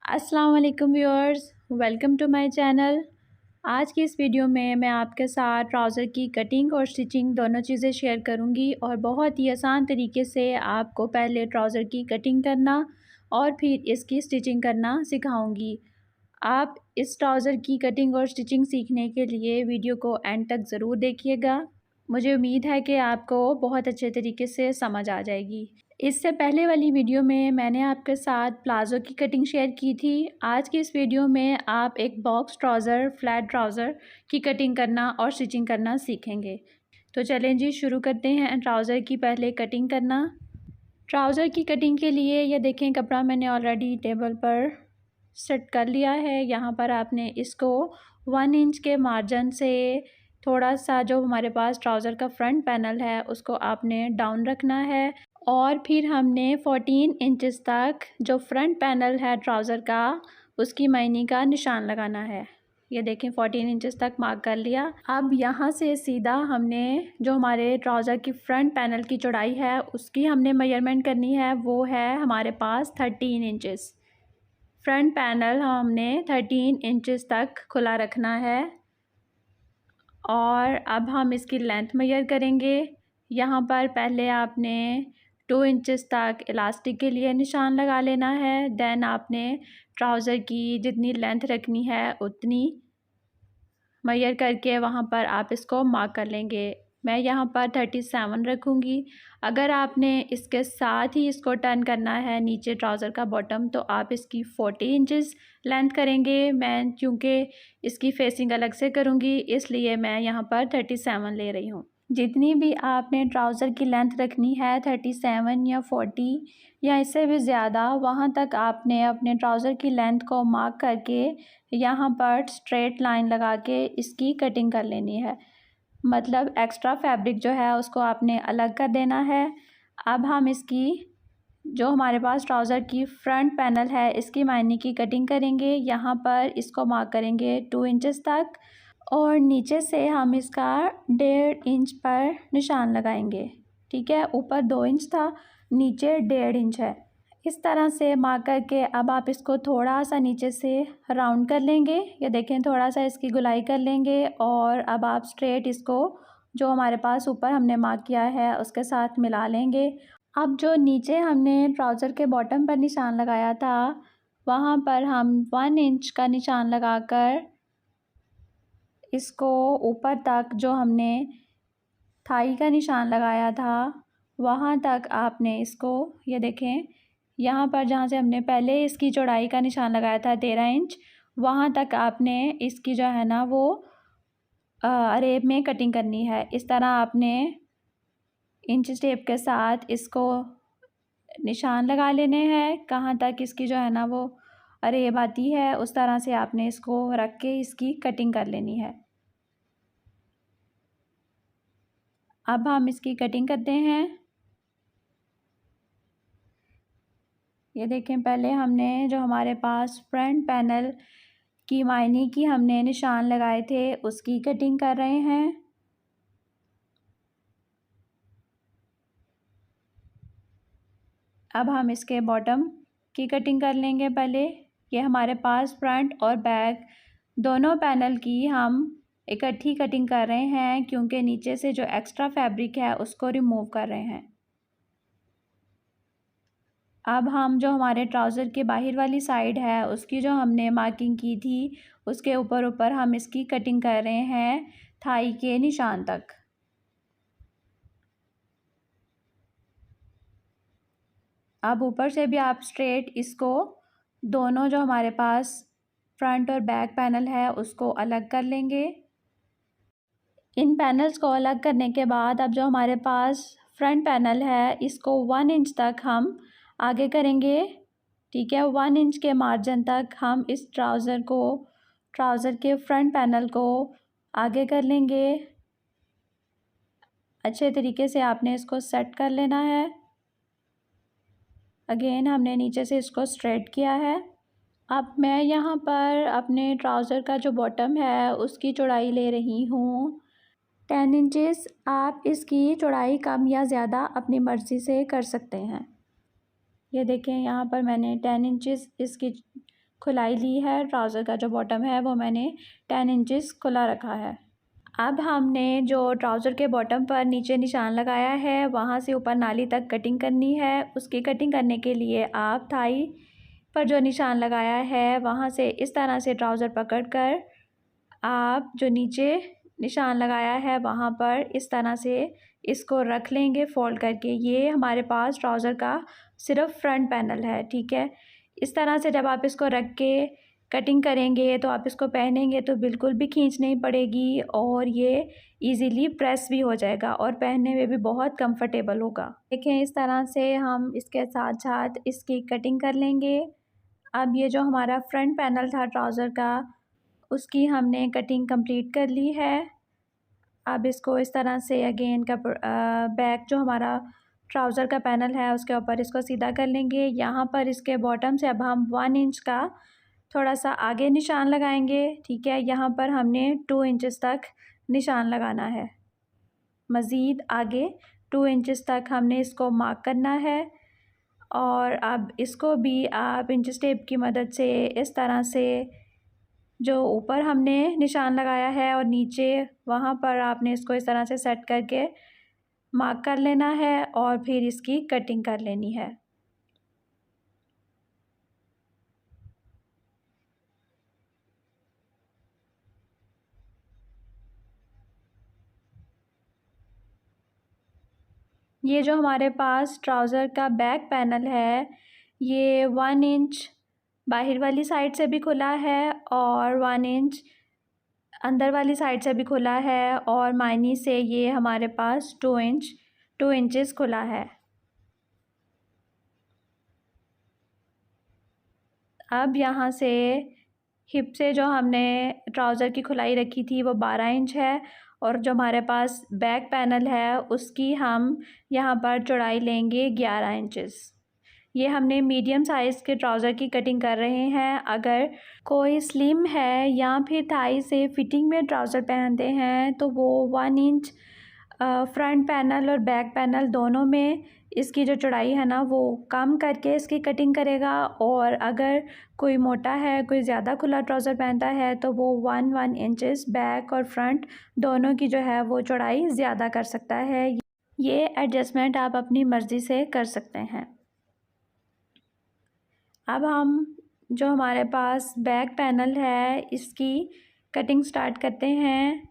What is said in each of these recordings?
अस्सलाम वालेकुम viewers, welcome to my channel. आज की इस वीडियो में मैं आपके साथ ट्राउज़र की कटिंग और स्टिचिंग दोनों चीज़ें शेयर करूंगी और बहुत ही आसान तरीके से आपको पहले ट्राउज़र की कटिंग करना और फिर इसकी स्टिचिंग करना सिखाऊंगी। आप इस ट्राउज़र की कटिंग और स्टिचिंग सीखने के लिए वीडियो को एंड तक ज़रूर देखिएगा। मुझे उम्मीद है कि आपको बहुत अच्छे तरीके से समझ आ जाएगी। इससे पहले वाली वीडियो में मैंने आपके साथ प्लाज़ो की कटिंग शेयर की थी। आज की इस वीडियो में आप एक बॉक्स ट्राउज़र, फ्लैट ट्राउज़र की कटिंग करना और स्टिचिंग करना सीखेंगे। तो चलें जी, शुरू करते हैं ट्राउज़र की पहले कटिंग करना। ट्राउज़र की कटिंग के लिए ये देखें, कपड़ा मैंने ऑलरेडी टेबल पर सेट कर लिया है। यहाँ पर आपने इसको 1 इंच के मार्जिन से थोड़ा सा, जो हमारे पास ट्राउज़र का फ्रंट पैनल है, उसको आपने डाउन रखना है और फिर हमने 14 इंचेस तक जो फ्रंट पैनल है ट्राउज़र का, उसकी मायने का निशान लगाना है। ये देखें, 14 इंचेस तक मार्क कर लिया। अब यहाँ से सीधा हमने जो हमारे ट्राउज़र की फ्रंट पैनल की चौड़ाई है उसकी हमने मेजरमेंट करनी है। वो है हमारे पास 13 इंचेस। फ्रंट पैनल हमने 13 इंचेस तक खुला रखना है और अब हम इसकी लेंथ मेजर करेंगे। यहाँ पर पहले आपने 2 इंचेस तक इलास्टिक के लिए निशान लगा लेना है। देन आपने ट्राउज़र की जितनी लेंथ रखनी है उतनी मेजर करके वहाँ पर आप इसको मार्क कर लेंगे। मैं यहाँ पर 37 रखूँगी। अगर आपने इसके साथ ही इसको टर्न करना है नीचे ट्राउज़र का बॉटम, तो आप इसकी 40 इंचेस लेंथ करेंगे। मैं क्योंकि इसकी फेसिंग अलग से करूँगी, इसलिए मैं यहाँ पर 37 ले रही हूँ। जितनी भी आपने ट्राउज़र की लेंथ रखनी है, 37 या 40 या इससे भी ज़्यादा, वहाँ तक आपने अपने ट्राउज़र की लेंथ को मार्क करके यहाँ पर स्ट्रेट लाइन लगा के इसकी कटिंग कर लेनी है। मतलब एक्स्ट्रा फैब्रिक जो है उसको आपने अलग कर देना है। अब हम इसकी जो हमारे पास ट्राउज़र की फ्रंट पैनल है, इसकी मायने की कटिंग करेंगे। यहाँ पर इसको मार्क करेंगे 2 इंचेस तक और नीचे से हम इसका 1.5 इंच पर निशान लगाएंगे। ठीक है, ऊपर 2 इंच था, नीचे 1.5 इंच है। इस तरह से मार्क करके अब आप इसको थोड़ा सा नीचे से राउंड कर लेंगे। ये देखें, थोड़ा सा इसकी गुलाई कर लेंगे और अब आप स्ट्रेट इसको जो हमारे पास ऊपर हमने मार्क किया है उसके साथ मिला लेंगे। अब जो नीचे हमने ट्राउज़र के बॉटम पर निशान लगाया था, वहाँ पर हम 1 इंच का निशान लगाकर इसको ऊपर तक, जो हमने थाई का निशान लगाया था, वहाँ तक आपने इसको, ये देखें, यहाँ पर जहाँ से हमने पहले इसकी चौड़ाई का निशान लगाया था 13 इंच, वहाँ तक आपने इसकी जो है ना वो अरेब में कटिंग करनी है। इस तरह आपने इंच टेप के साथ इसको निशान लगा लेने हैं। कहाँ तक इसकी जो है ना वो अरेब आती है, उस तरह से आपने इसको रख के इसकी कटिंग कर लेनी है। अब हम इसकी कटिंग करते हैं। ये देखें, पहले हमने जो हमारे पास फ्रंट पैनल की मायने की हमने निशान लगाए थे उसकी कटिंग कर रहे हैं। अब हम इसके बॉटम की कटिंग कर लेंगे। पहले ये हमारे पास फ्रंट और बैक दोनों पैनल की हम इकट्ठी कटिंग कर रहे हैं, क्योंकि नीचे से जो एक्स्ट्रा फैब्रिक है उसको रिमूव कर रहे हैं। अब हम जो हमारे ट्राउज़र के बाहर वाली साइड है उसकी जो हमने मार्किंग की थी, उसके ऊपर हम इसकी कटिंग कर रहे हैं थाई के निशान तक। अब ऊपर से भी आप स्ट्रेट इसको दोनों जो हमारे पास फ्रंट और बैक पैनल है उसको अलग कर लेंगे। इन पैनल्स को अलग करने के बाद अब जो हमारे पास फ्रंट पैनल है इसको 1 इंच तक हम आगे करेंगे। ठीक है, 1 इंच के मार्जिन तक हम इस ट्राउज़र के फ्रंट पैनल को आगे कर लेंगे। अच्छे तरीके से आपने इसको सेट कर लेना है। अगेन हमने नीचे से इसको स्ट्रेट किया है। अब मैं यहाँ पर अपने ट्राउज़र का जो बॉटम है उसकी चौड़ाई ले रही हूँ 10 इंचेस। आप इसकी चौड़ाई कम या ज़्यादा अपनी मर्ज़ी से कर सकते हैं। ये देखें, यहाँ पर मैंने 10 इंचेस इसकी खुलाई ली है। ट्राउज़र का जो बॉटम है वो मैंने 10 इंचेस खुला रखा है। अब हमने जो ट्राउज़र के बॉटम पर नीचे निशान लगाया है वहाँ से ऊपर नाली तक कटिंग करनी है। उसकी कटिंग करने के लिए आप थाई पर जो निशान लगाया है वहाँ से इस तरह से ट्राउज़र पकड़कर आप जो नीचे निशान लगाया है वहाँ पर इस तरह से इसको रख लेंगे फ़ोल्ड करके। ये हमारे पास ट्राउज़र का सिर्फ़ फ्रंट पैनल है, ठीक है। इस तरह से जब आप इसको रख के कटिंग करेंगे तो आप इसको पहनेंगे तो बिल्कुल भी खींच नहीं पड़ेगी और ये इजीली प्रेस भी हो जाएगा और पहनने में भी बहुत कंफर्टेबल होगा। देखें, इस तरह से हम इसके साथ साथ इसकी कटिंग कर लेंगे। अब ये जो हमारा फ्रंट पैनल था ट्राउज़र का, उसकी हमने कटिंग कंप्लीट कर ली है। अब इसको इस तरह से अगेन का बैक जो हमारा ट्राउज़र का पैनल है उसके ऊपर इसको सीधा कर लेंगे। यहाँ पर इसके बॉटम से अब हम 1 इंच का थोड़ा सा आगे निशान लगाएंगे, ठीक है। यहाँ पर हमने 2 इंचेस तक निशान लगाना है। मज़ीद आगे 2 इंचेस तक हमने इसको मार्क करना है और अब इसको भी आप इंच टेप की मदद से इस तरह से जो ऊपर हमने निशान लगाया है और नीचे वहाँ पर आपने इसको इस तरह से सेट करके मार्क कर लेना है और फिर इसकी कटिंग कर लेनी है। ये जो हमारे पास ट्राउज़र का बैक पैनल है ये 1 इंच बाहर वाली साइड से भी खुला है और 1 इंच अंदर वाली साइड से भी खुला है और मायनी से ये हमारे पास 2 इंचेस खुला है। अब यहाँ से हिप से जो हमने ट्राउज़र की खुलाई रखी थी वो 12 इंच है और जो हमारे पास बैक पैनल है उसकी हम यहाँ पर चौड़ाई लेंगे 11 इंचेस। ये हमने मीडियम साइज़ के ट्राउज़र की कटिंग कर रहे हैं। अगर कोई स्लिम है या फिर थाई से फिटिंग में ट्राउज़र पहनते हैं तो वो 1 इंच फ्रंट पैनल और बैक पैनल दोनों में इसकी जो चौड़ाई है ना वो कम करके इसकी कटिंग करेगा और अगर कोई मोटा है, कोई ज़्यादा खुला ट्राउज़र पहनता है तो वो 1 इंचेस बैक और फ्रंट दोनों की जो है वो चौड़ाई ज़्यादा कर सकता है। ये एडजस्टमेंट आप अपनी मर्ज़ी से कर सकते हैं। अब हम जो हमारे पास बैक पैनल है इसकी कटिंग स्टार्ट करते हैं।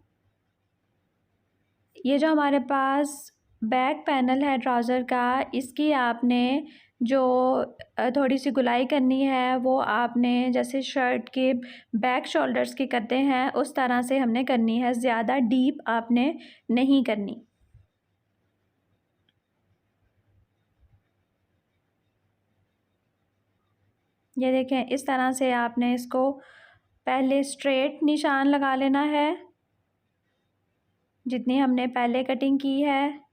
ये जो हमारे पास बैक पैनल है ट्राउज़र का इसकी आपने जो थोड़ी सी गुलाई करनी है वो आपने जैसे शर्ट के बैक शोल्डर्स की करते हैं उस तरह से हमने करनी है, ज़्यादा डीप आपने नहीं करनी। ये देखें, इस तरह से आपने इसको पहले स्ट्रेट निशान लगा लेना है जितनी हमने पहले कटिंग की है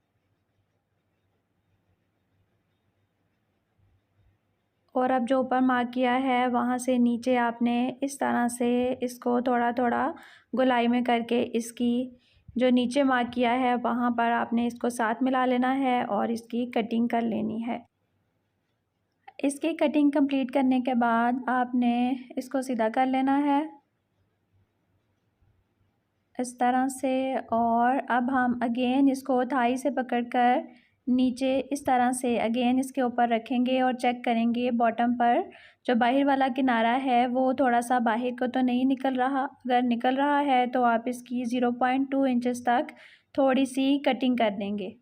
और अब जो ऊपर मार्क किया है वहाँ से नीचे आपने इस तरह से इसको थोड़ा थोड़ा गोलाई में करके इसकी जो नीचे मार्क किया है वहाँ पर आपने इसको साथ मिला लेना है और इसकी कटिंग कर लेनी है। इसकी कटिंग कंप्लीट करने के बाद आपने इसको सीधा कर लेना है इस तरह से और अब हम अगेन इसको थाई से पकड़कर नीचे इस तरह से अगेन इसके ऊपर रखेंगे और चेक करेंगे बॉटम पर जो बाहर वाला किनारा है वो थोड़ा सा बाहर को तो नहीं निकल रहा। अगर निकल रहा है तो आप इसकी 0.2 इंचेस तक थोड़ी सी कटिंग कर देंगे।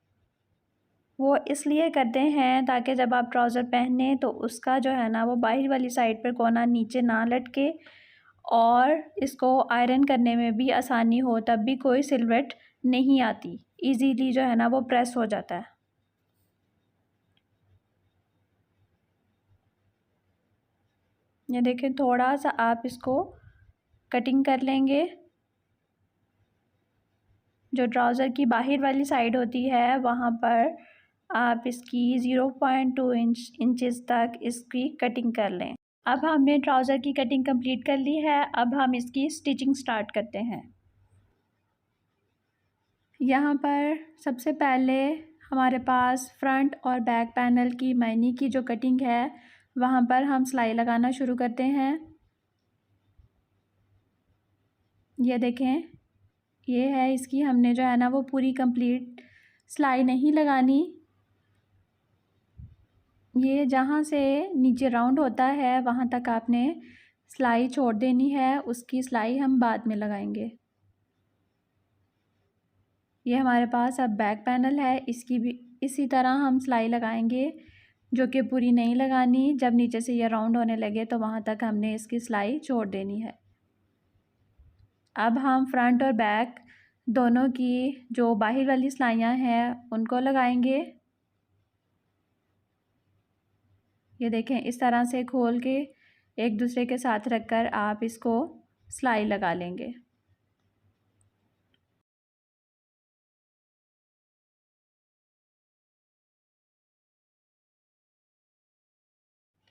वो इसलिए करते हैं ताकि जब आप ट्राउज़र पहने तो उसका जो है ना वो बाहर वाली साइड पर कोना नीचे ना लटके और इसको आयरन करने में भी आसानी हो, तब भी कोई सिलवट नहीं आती, इजीली जो है ना वो प्रेस हो जाता है। ये देखें, थोड़ा सा आप इसको कटिंग कर लेंगे। जो ट्राउज़र की बाहर वाली साइड होती है वहाँ पर आप इसकी 0.2 इंचेस तक इसकी कटिंग कर लें। अब हमने ट्राउज़र की कटिंग कंप्लीट कर ली है। अब हम इसकी स्टिचिंग स्टार्ट करते हैं। यहाँ पर सबसे पहले हमारे पास फ्रंट और बैक पैनल की मायनी की जो कटिंग है वहाँ पर हम सिलाई लगाना शुरू करते हैं। ये देखें, ये है इसकी, हमने जो है ना वो पूरी कंप्लीट सिलाई नहीं लगानी। ये जहाँ से नीचे राउंड होता है वहाँ तक आपने सिलाई छोड़ देनी है, उसकी सिलाई हम बाद में लगाएंगे। ये हमारे पास अब बैक पैनल है, इसकी भी इसी तरह हम सिलाई लगाएंगे, जो कि पूरी नहीं लगानी। जब नीचे से ये राउंड होने लगे तो वहाँ तक हमने इसकी सिलाई छोड़ देनी है। अब हम फ्रंट और बैक दोनों की जो बाहर वाली सिलाइयाँ हैं उनको लगाएंगे। ये देखें, इस तरह से खोल के एक दूसरे के साथ रखकर आप इसको सिलाई लगा लेंगे।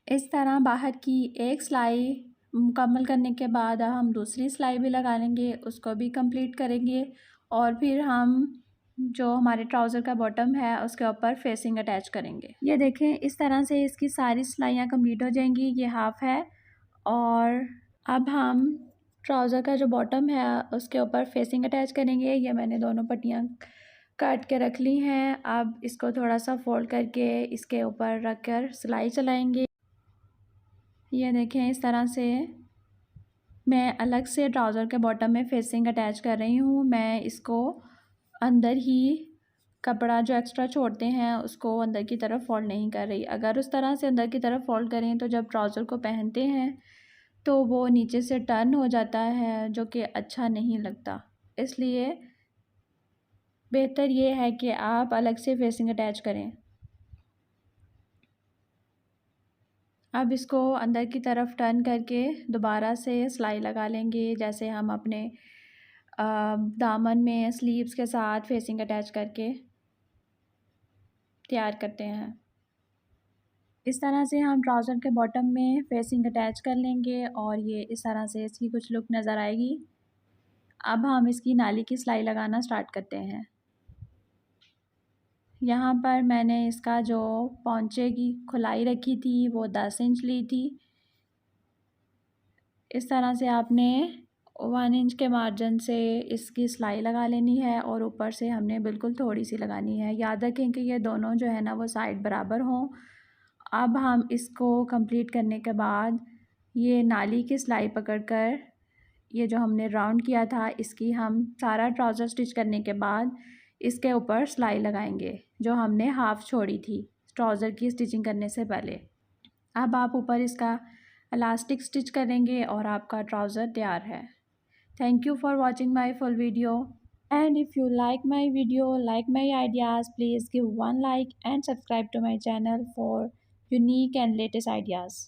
इस तरह बाहर की एक सिलाई मुकम्मल करने के बाद हम दूसरी सिलाई भी लगा लेंगे, उसको भी कंप्लीट करेंगे और फिर हम जो हमारे ट्राउज़र का बॉटम है उसके ऊपर फेसिंग अटैच करेंगे। ये देखें, इस तरह से इसकी सारी सिलाइयाँ कंप्लीट हो जाएंगी। ये हाफ़ है और अब हम ट्राउज़र का जो बॉटम है उसके ऊपर फेसिंग अटैच करेंगे। ये मैंने दोनों पट्टियाँ काट के रख ली हैं। अब इसको थोड़ा सा फोल्ड करके इसके ऊपर रख कर सिलाई चलाएँगे। ये देखें, इस तरह से मैं अलग से ट्राउज़र के बॉटम में फेसिंग अटैच कर रही हूँ। मैं इसको अंदर ही कपड़ा जो एक्स्ट्रा छोड़ते हैं उसको अंदर की तरफ फ़ोल्ड नहीं कर रही। अगर उस तरह से अंदर की तरफ फ़ोल्ड करें तो जब ट्राउज़र को पहनते हैं तो वो नीचे से टर्न हो जाता है, जो कि अच्छा नहीं लगता। इसलिए बेहतर ये है कि आप अलग से फेसिंग अटैच करें। अब इसको अंदर की तरफ टर्न करके दोबारा से सिलाई लगा लेंगे, जैसे हम अपने दामन में स्लीव्स के साथ फेसिंग अटैच करके तैयार करते हैं। इस तरह से हम ट्राउज़र के बॉटम में फेसिंग अटैच कर लेंगे और ये इस तरह से इसकी कुछ लुक नज़र आएगी। अब हम इसकी नाली की सिलाई लगाना स्टार्ट करते हैं। यहाँ पर मैंने इसका जो पौंचे की खुलाई रखी थी वो 10 इंच ली थी। इस तरह से आपने 1 इंच के मार्जिन से इसकी सिलाई लगा लेनी है और ऊपर से हमने बिल्कुल थोड़ी सी लगानी है। याद रखें कि ये दोनों जो है ना वो साइड बराबर हों। अब हम इसको कंप्लीट करने के बाद ये नाली की सिलाई पकड़कर ये जो हमने राउंड किया था इसकी हम सारा ट्राउज़र स्टिच करने के बाद इसके ऊपर सिलाई लगाएंगे, जो हमने हाफ़ छोड़ी थी ट्राउज़र की स्टिचिंग करने से पहले। अब आप ऊपर इसका इलास्टिक स्टिच करेंगे और आपका ट्राउज़र तैयार है। Thank you for watching my full video, and if you like my video, like my ideas, please give one like and subscribe to my channel for unique and latest ideas.